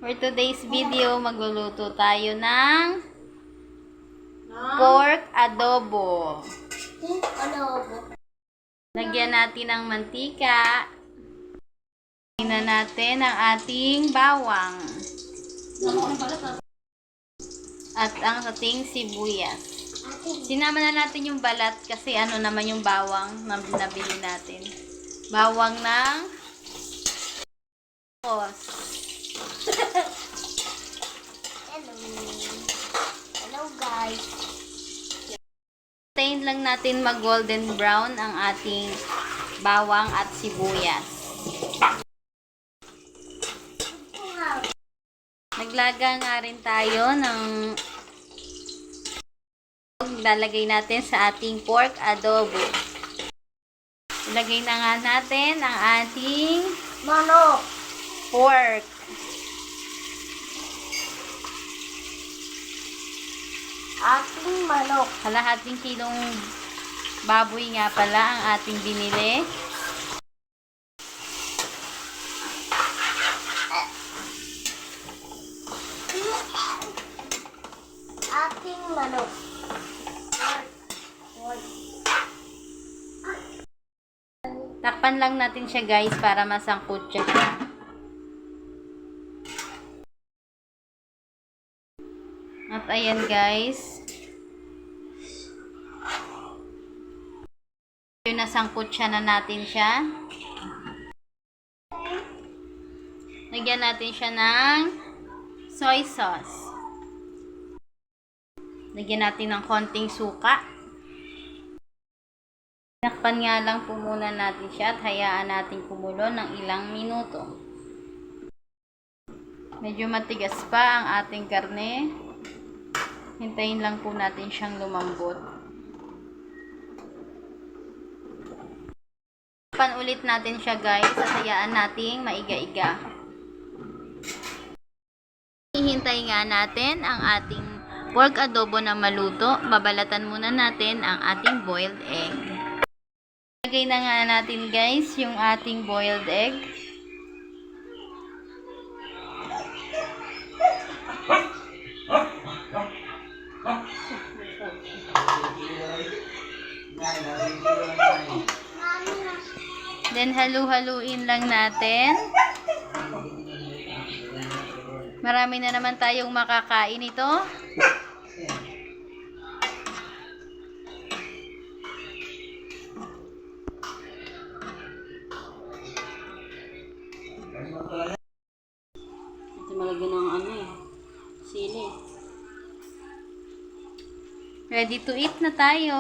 For today's video, magluluto tayo ng pork adobo. Lagyan natin ng mantika. Tingnan natin ang ating bawang. At ang ating sibuyas. Sinama na natin yung balat kasi ano naman yung bawang na nabili natin. Bawang ng Hello guys. Hintayin lang natin mag golden brown ang ating bawang at sibuyas. Naglaga nga rin tayo ng lalagay natin sa ating pork adobo. Ilagay na nga natin ang ating Manok. pork. Ating manok. Kalahating kilong baboy nga pala ang ating binili. Ating manok. Takpan lang natin siya guys para masangkot siya. At ayan guys. Yung nasangkot siya na natin siya. Lagyan natin siya ng soy sauce. Lagyan natin ng konting suka. Takpan nga lang po muna natin siya at hayaan natin kumulo ng ilang minuto. Medyo matigas pa ang ating karne. Hintayin lang po natin siyang lumambot. Takpan ulit natin siya guys at hayaan nating maiga-iga. Hihintay nga natin ang ating pork adobo na maluto. Babalatan muna natin ang ating boiled egg. Lagay na nga natin guys yung ating boiled egg. Then halu-haluin lang natin. Marami na naman tayong makakain ito. Ito malagyan ng sili. Ready to eat na tayo.